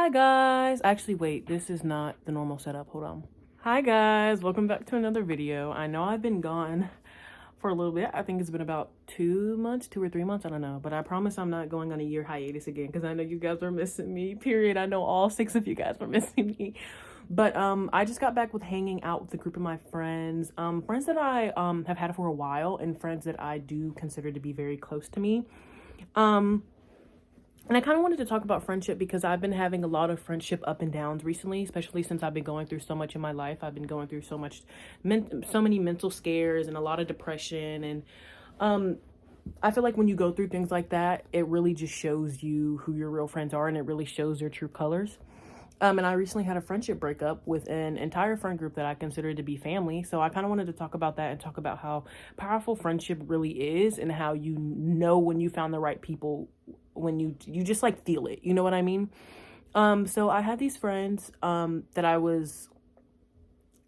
Hi guys. Actually, wait, this is not the normal setup. Hold on. Hi guys, welcome back to another video. I know I've been gone for a little bit. I think it's been about 2 months, 2 or 3 months, I don't know. But I promise I'm not going on a year hiatus again because I know you guys were missing me, period. I know all 6 of you guys were missing me. But I just got back with hanging out with a group of my friends. Friends that I have had for a while and friends that I do consider to be very close to me. And I kind of wanted to talk about friendship because I've been having a lot of friendship up and downs recently, especially since I've been going through so much in my life. I've been going through so many mental scares and a lot of depression. And I feel like when you go through things like that, it really just shows you who your real friends are and it really shows their true colors. And I recently had a friendship breakup with an entire friend group that I consider to be family. So I kind of wanted to talk about that and talk about how powerful friendship really is and how you know when you found the right people, when you just like feel it, you know what I mean? So I had these friends that I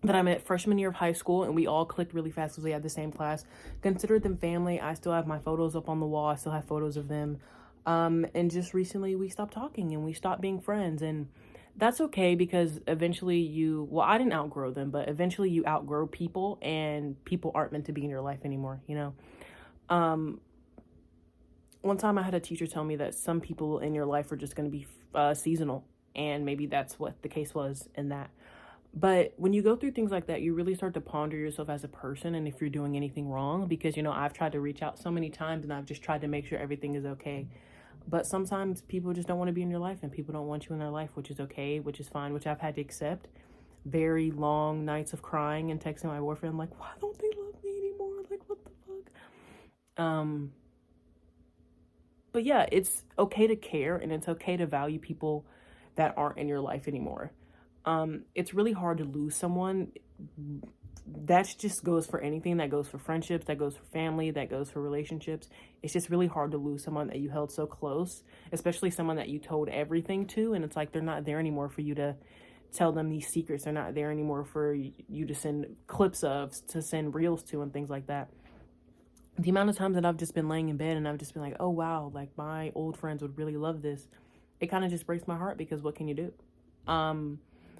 met freshman year of high school, and we all clicked really fast because we had the same class. Considered them family. I still have my photos up on the wall. I still have photos of them. And just recently we stopped talking and we stopped being friends, and that's okay because eventually I didn't outgrow them, but eventually you outgrow people and people aren't meant to be in your life anymore, you know? One time I had a teacher tell me that some people in your life are just going to be seasonal, and maybe that's what the case was in that. But when you go through things like that, you really start to ponder yourself as a person and if you're doing anything wrong, because, you know, I've tried to reach out so many times and I've just tried to make sure everything is okay. But sometimes people just don't want to be in your life and people don't want you in their life, which is okay, which is fine, which I've had to accept. Very long nights of crying and texting my boyfriend like, why don't they love me anymore? Like, what the fuck? But yeah, it's okay to care and it's okay to value people that aren't in your life anymore. It's really hard to lose someone. That just goes for anything. That goes for friendships, that goes for family, that goes for relationships. It's just really hard to lose someone that you held so close, especially someone that you told everything to, and it's like they're not there anymore for you to tell them these secrets. They're not there anymore for you to send clips of, to send reels to, and things like that. The amount of times that I've just been laying in bed and I've just been like, oh wow, like my old friends would really love this. It kind of just breaks my heart because what can you do?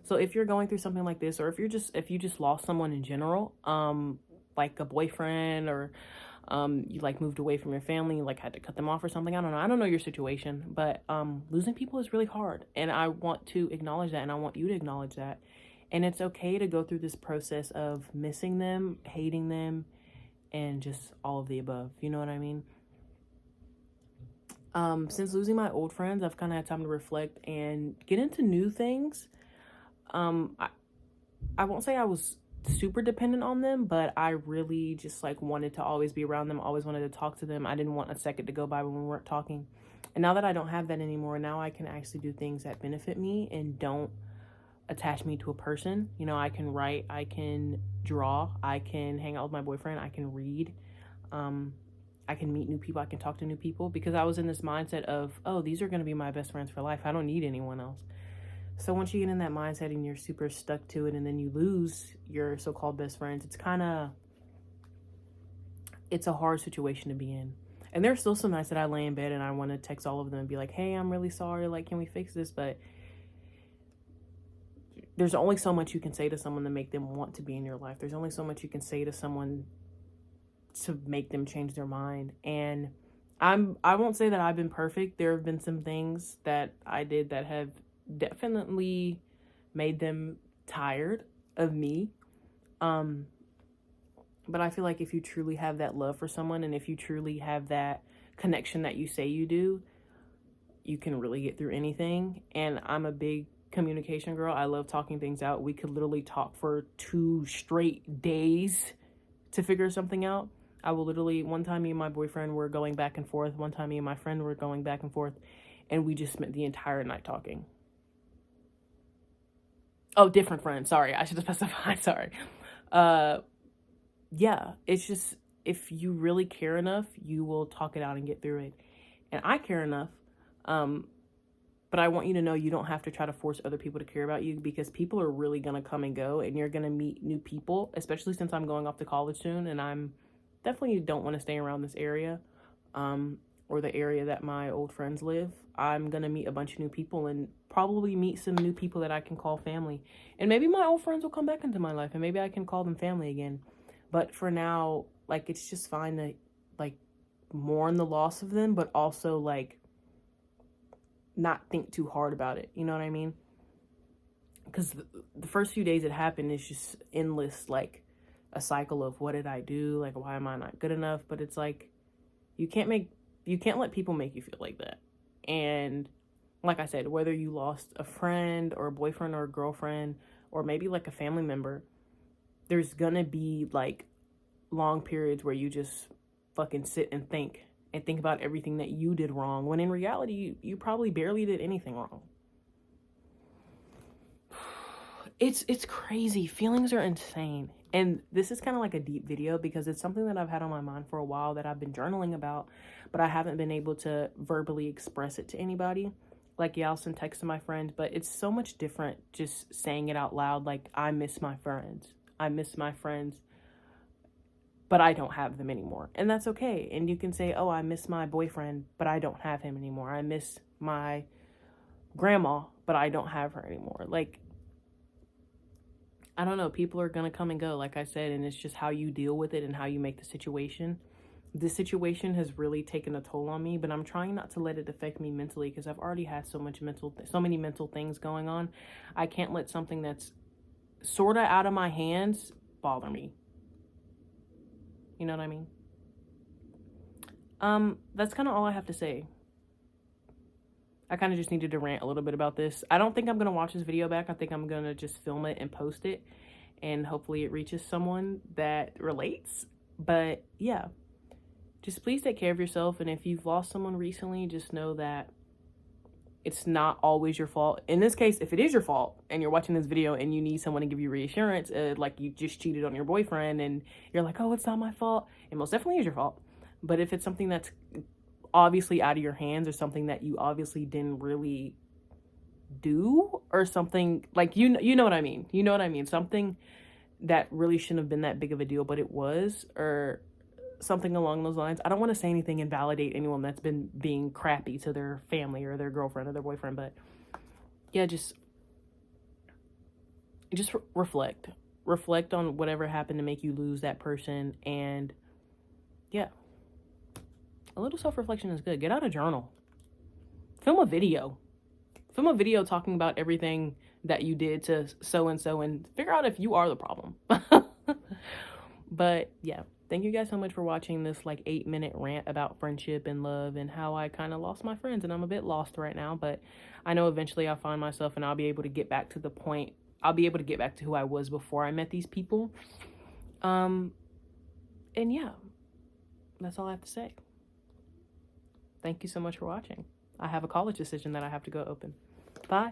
So if you're going through something like this, or if you just lost someone in general, like a boyfriend, or you like moved away from your family, you like had to cut them off or something. I don't know your situation, but losing people is really hard, and I want to acknowledge that, and I want you to acknowledge that. And it's okay to go through this process of missing them, hating them, and just all of the above. You know what I mean? Since losing my old friends, I've kind of had time to reflect and get into new things. I won't say I was super dependent on them, but I really just like wanted to always be around them, always wanted to talk to them. I didn't want a second to go by when we weren't talking. And now that I don't have that anymore, now I can actually do things that benefit me and don't attach me to a person. You know, I can write, I can draw, I can hang out with my boyfriend, I can read, I can meet new people, I can talk to new people, because I was in this mindset of, oh, these are going to be my best friends for life. I don't need anyone else. So once you get in that mindset and you're super stuck to it, and then you lose your so-called best friends, it's a hard situation to be in. And there's still some nights that I lay in bed and I want to text all of them and be like, hey, I'm really sorry, like, can we fix this? But there's only so much you can say to someone to make them want to be in your life. There's only so much you can say to someone to make them change their mind. And I won't say that I've been perfect. There have been some things that I did that have definitely made them tired of me. But I feel like if you truly have that love for someone, and if you truly have that connection that you say you do, you can really get through anything. And I'm a big communication girl. I love talking things out. We could literally talk for 2 straight days to figure something out. I will literally, one time me and my boyfriend were going back and forth. One time me and my friend were going back and forth, and we just spent the entire night talking. Oh, different friends. Sorry, I should have specified. Sorry. Yeah, it's just, if you really care enough, you will talk it out and get through it. And I care enough. But I want you to know you don't have to try to force other people to care about you, because people are really going to come and go, and you're going to meet new people, especially since I'm going off to college soon, and I'm definitely don't want to stay around this area. or the area that my old friends live, I'm gonna meet a bunch of new people and probably meet some new people that I can call family. And maybe my old friends will come back into my life and maybe I can call them family again. But for now, like, it's just fine to, like, mourn the loss of them, but also, like, not think too hard about it. You know what I mean? Because the first few days it happened is just endless, like, a cycle of what did I do? Like, why am I not good enough? But it's like, you can't let people make you feel like that. And like I said, whether you lost a friend or a boyfriend or a girlfriend or maybe like a family member, there's gonna be like long periods where you just fucking sit and think about everything that you did wrong, when in reality you probably barely did anything wrong. It's crazy. Feelings are insane. And this is kind of like a deep video because it's something that I've had on my mind for a while that I've been journaling about, but I haven't been able to verbally express it to anybody. Like, yeah, I'll send text to my friends, but it's so much different just saying it out loud. Like, I miss my friends. I miss my friends, but I don't have them anymore. And that's okay. And you can say, oh, I miss my boyfriend, but I don't have him anymore. I miss my grandma, but I don't have her anymore. Like, I don't know, people are gonna come and go, like I said, and it's just how you deal with it and how you make the situation. This situation has really taken a toll on me, but I'm trying not to let it affect me mentally because I've already had so many mental things going on. I can't let something that's sort of out of my hands bother me. You know what I mean? That's kind of all I have to say. I kind of just needed to rant a little bit about this. I don't think I'm going to watch this video back. I think I'm going to just film it and post it, and hopefully it reaches someone that relates. But yeah, just please take care of yourself. And if you've lost someone recently, just know that it's not always your fault. In this case, if it is your fault and you're watching this video and you need someone to give you reassurance, like you just cheated on your boyfriend and you're like, oh, it's not my fault, it most definitely is your fault. But if it's something that's obviously out of your hands or something that you obviously didn't really do or something, like, you know what I mean? You know what I mean? Something that really shouldn't have been that big of a deal, but it was, or something along those lines. I don't want to say anything and validate anyone that's been being crappy to their family or their girlfriend or their boyfriend, but yeah, just reflect on whatever happened to make you lose that person. And yeah, a little self-reflection is good. Get out a journal, film a video talking about everything that you did to so and so and figure out if you are the problem. But yeah, thank you guys so much for watching this like 8-minute rant about friendship and love and how I kind of lost my friends, and I'm a bit lost right now, but I know eventually I'll find myself and I'll be able to get back to who I was before I met these people. And yeah, that's all I have to say. Thank you so much for watching. I have a college decision that I have to go open. Bye.